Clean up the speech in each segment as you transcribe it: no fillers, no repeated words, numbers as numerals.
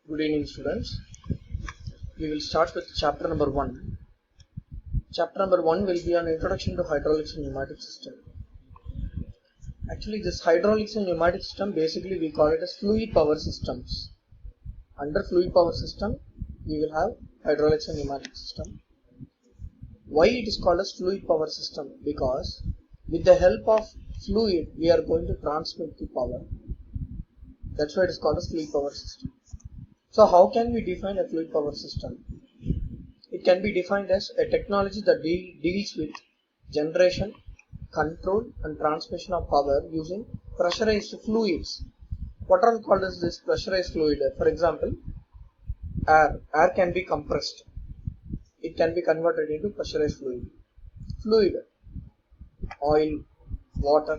Good evening, students. We will start with chapter number 1. Chapter number 1 will be an introduction to hydraulics and pneumatic system. Actually, this hydraulics and pneumatic system, basically we call it as fluid power systems. Under fluid power system, we will have hydraulics and pneumatic system. Why it is called as fluid power system? Because with the help of fluid, we are going to transmit the power. That's why it is called as fluid power system. So how can we define a fluid power system? It can be defined as a technology that deals with generation, control and transmission of power using pressurized fluids. What are called as this pressurized fluid? For example, air. Air can be compressed. It can be converted into pressurized fluid. Fluid, oil, water.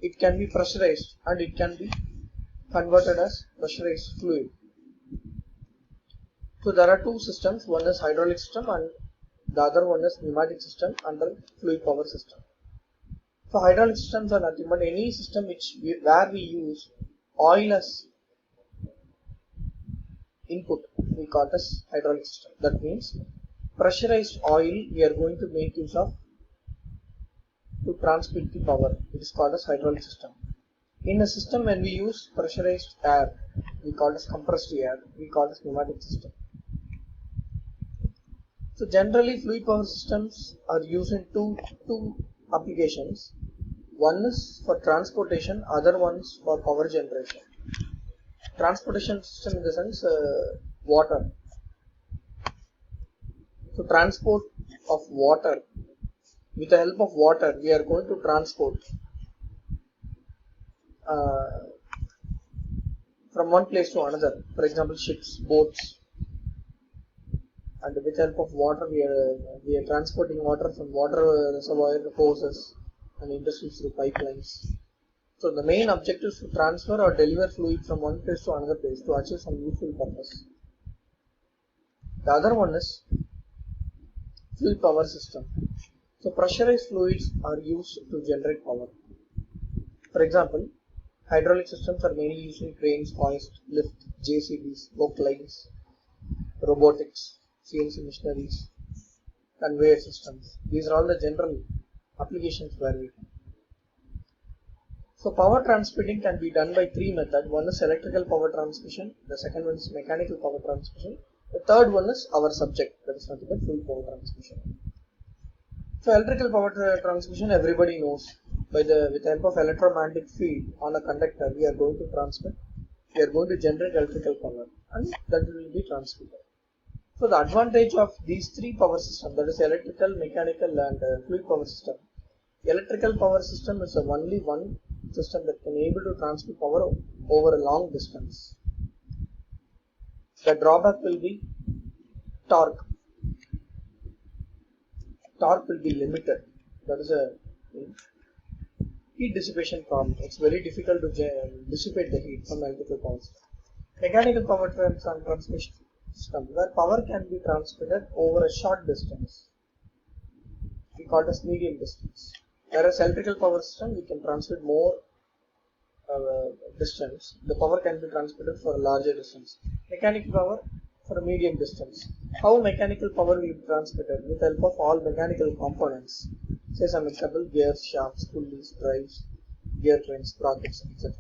It can be pressurized and it can be converted as pressurized fluid. So there are two systems, one is hydraulic system and the other one is pneumatic system under fluid power system. So hydraulic systems are nothing but any system where we use oil as input, we call it as hydraulic system. That means pressurized oil we are going to make use of to transmit the power. It is called as hydraulic system. In a system when we use pressurized air, we call it as compressed air, we call it as pneumatic system. So generally fluid power systems are used in two applications. One is for transportation, other one is for power generation. Transportation system in the sense water. So transport of water, with the help of water we are going to transport from one place to another. For example, ships, boats. And with the help of water we are transporting water from water reservoir to hoses and industries through pipelines. So the main objective is to transfer or deliver fluid from one place to another place to achieve some useful purpose. The other one is fluid power system. So pressurized fluids are used to generate power. For example, hydraulic systems are mainly used in cranes, hoist, lift, JCBs, work lines, robotics, CNC machineries, conveyor systems. These are all the general applications where we can. So power transmitting can be done by three methods. One is electrical power transmission, the second one is mechanical power transmission, the third one is our subject, that is nothing but fluid power transmission. So electrical power transmission everybody knows. With the help of electromagnetic field on a conductor we are going to transmit, we are going to generate electrical power and that will be transmitted. So the advantage of these three power systems, that is electrical, mechanical and fluid power system. Electrical power system is only one system that can able to transmit power over a long distance. The drawback will be torque. Torque will be limited. That is a heat dissipation problem. It's very difficult to dissipate the heat from electrical power system. Mechanical power transmission system, where power can be transmitted over a short distance, we call it as medium distance. Whereas electrical power system we can transmit more distance, the power can be transmitted for a larger distance. Mechanical power for a medium distance. How mechanical power will be transmitted? With the help of all mechanical components. Say some example, gears, shafts, pulleys, drives, gear trains, sprockets, etc.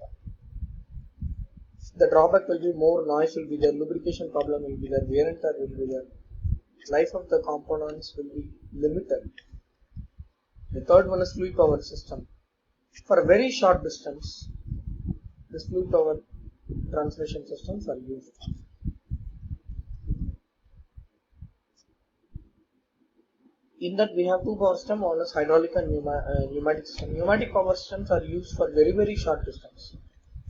The drawback will be more noise will be there, lubrication problem will be there, wear and tear will be there, life of the components will be limited. The third one is fluid power system. For a very short distance, this fluid power transmission systems are used. In that we have two power systems, one is hydraulic and pneumatic system. Pneumatic power systems are used for very short distance.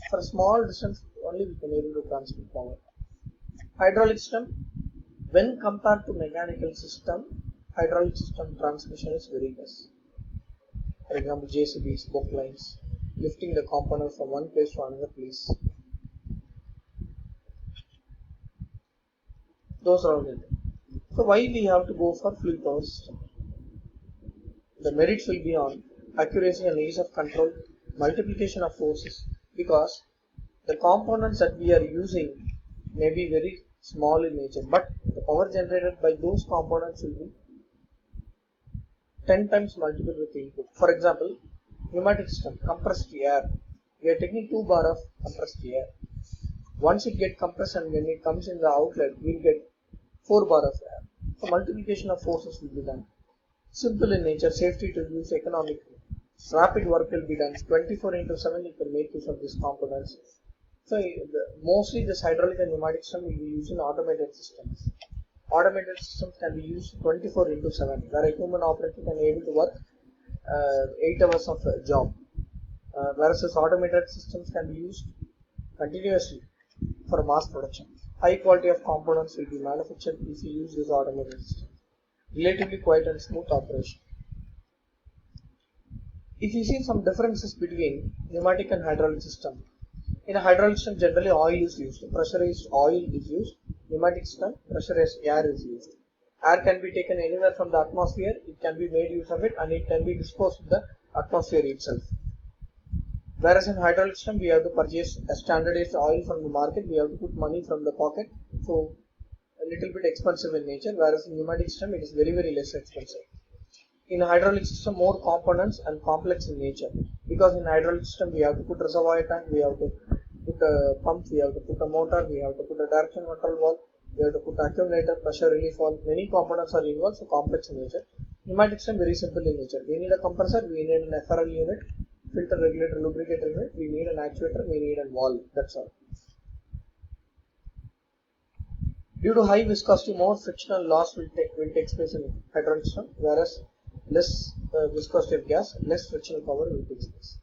For a small distance only we can able to transmit power. Hydraulic system, when compared to mechanical system, hydraulic system transmission is very less. For example, JCBs, book lines, lifting the components from one place to another place. Those are all it. So why we have to go for fluid power system? The merits will be on accuracy and ease of control, multiplication of forces, because the components that we are using may be very small in nature, but the power generated by those components will be 10 times multiple with the input. For example, pneumatic system, compressed air. We are taking 2 bar of compressed air. Once it gets compressed and when it comes in the outlet, we will get 4 bar of air. So multiplication of forces will be done. Simple in nature, safety to use, economic. Rapid work will be done. 24 into 7 you can make use of these components. So mostly this hydraulic and pneumatic system will be used in automated systems. Automated systems can be used 24 into 7, where a human operator can able to work 8 hours of a job, whereas automated systems can be used continuously for mass production. High quality of components will be manufactured if you use this automated system. Relatively quiet and smooth operation. If you see some differences between pneumatic and hydraulic system, in a hydraulic system generally oil is used, pressurized oil is used. Pneumatic system, pressurized air is used. Air can be taken anywhere from the atmosphere, it can be made use of it and it can be disposed in the atmosphere itself. Whereas in hydraulic system, we have to purchase a standardized oil from the market, we have to put money from the pocket, so a little bit expensive in nature, whereas in pneumatic system, it is very, very less expensive. In a hydraulic system, more components and complex in nature, because in hydraulic system, we have to put reservoir tank, we have to put a pump, we have to put a motor, we have to put a direction control valve, we have to put accumulator, pressure relief valve. Many components are involved, so complex in nature. Pneumatic system very simple in nature. We need a compressor, we need an FRL unit, filter regulator, lubricator unit, we need an actuator, we need a valve. That's all. Due to high viscosity, more frictional loss will take place in hydraulic system, whereas less viscosity of gas, less frictional power will take place.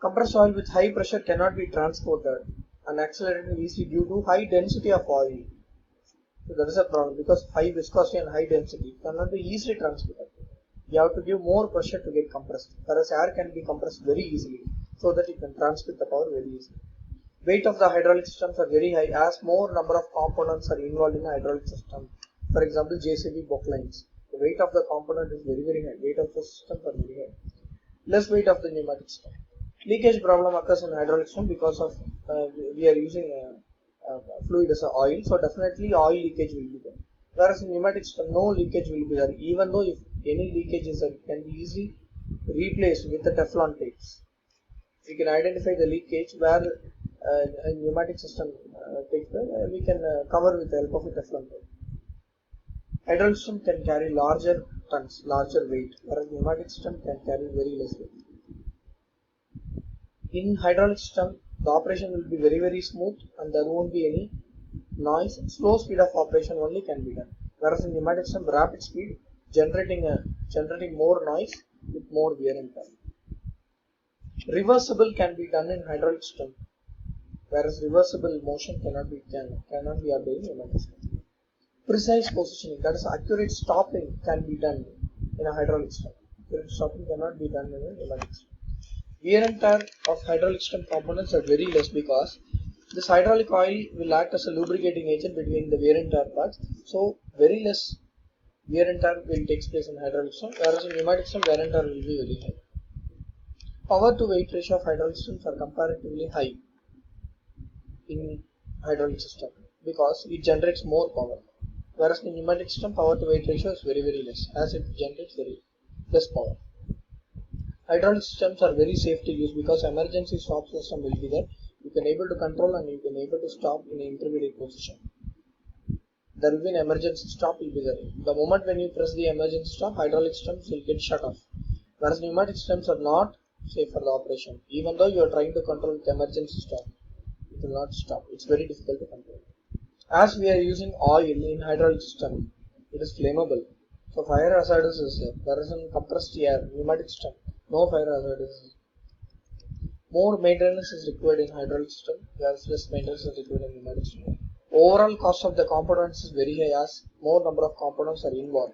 Compressed oil with high pressure cannot be transported and accelerated easily due to high density of oil. So that is a problem, because high viscosity and high density cannot be easily transported. You have to give more pressure to get compressed, whereas air can be compressed very easily so that you can transmit the power very easily. Weight of the hydraulic systems are very high as more number of components are involved in the hydraulic system. For example, JCB bocklines. The weight of the component is very, very high. Weight of the systems are very high. Less weight of the pneumatic system. Leakage problem occurs in hydraulic system because of we are using fluid as oil, so definitely oil leakage will be there. Whereas in pneumatic system, no leakage will be there, even though if any leakage is there, it can be easily replaced with the Teflon tapes. We can identify the leakage where a pneumatic system takes place, we can cover with the help of a Teflon tape. Hydraulic system can carry larger tons, larger weight, whereas pneumatic system can carry very less weight. In hydraulic system, the operation will be very, very smooth and there won't be any noise. Slow speed of operation only can be done. Whereas in pneumatic system, rapid speed, generating more noise with more wear and tear. Reversible can be done in hydraulic system, whereas reversible motion cannot be obtained in pneumatic system. Precise positioning, that is accurate stopping, can be done in a hydraulic system. Accurate stopping cannot be done in a pneumatic system. Wear and tear of hydraulic system components are very less because this hydraulic oil will act as a lubricating agent between the wear and tear parts. So very less wear and tear will take place in hydraulic system, whereas in pneumatic system wear and tear will be very high. Power to weight ratio of hydraulic systems are comparatively high in hydraulic system because it generates more power, whereas in pneumatic system power to weight ratio is very, very less as it generates very less power. Hydraulic systems are very safe to use because emergency stop system will be there. You can able to control and you can able to stop in an intermediate position. There will be an emergency stop will be there. The moment when you press the emergency stop, hydraulic systems will get shut off. Whereas pneumatic systems are not safe for the operation. Even though you are trying to control the emergency stop, it will not stop. It's very difficult to control. As we are using oil in hydraulic system, it is flammable. So fire hazardous is there. Whereas in compressed air, pneumatic system, no fire hazard is. More maintenance is required in hydraulic system, whereas less maintenance is required in pneumatic system. Overall cost of the components is very high as more number of components are involved.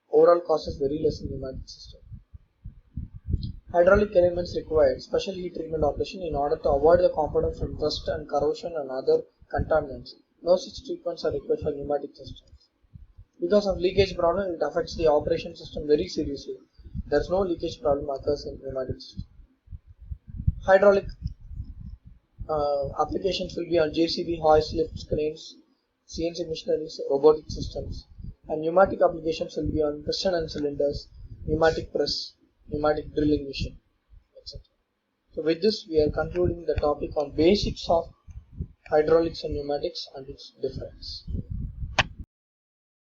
Overall cost is very less in pneumatic system. Hydraulic elements required special heat treatment operation in order to avoid the components from rust and corrosion and other contaminants. No such treatments are required for pneumatic systems. Because of leakage problem, it affects the operation system very seriously. There is no leakage problem occurs in pneumatic system. Hydraulic applications will be on JCB, hoist, lifts, cranes, CNC machineries, robotic systems, and pneumatic applications will be on piston and cylinders, pneumatic press, pneumatic drilling machine, etc. So with this we are concluding the topic on basics of hydraulics and pneumatics and its difference.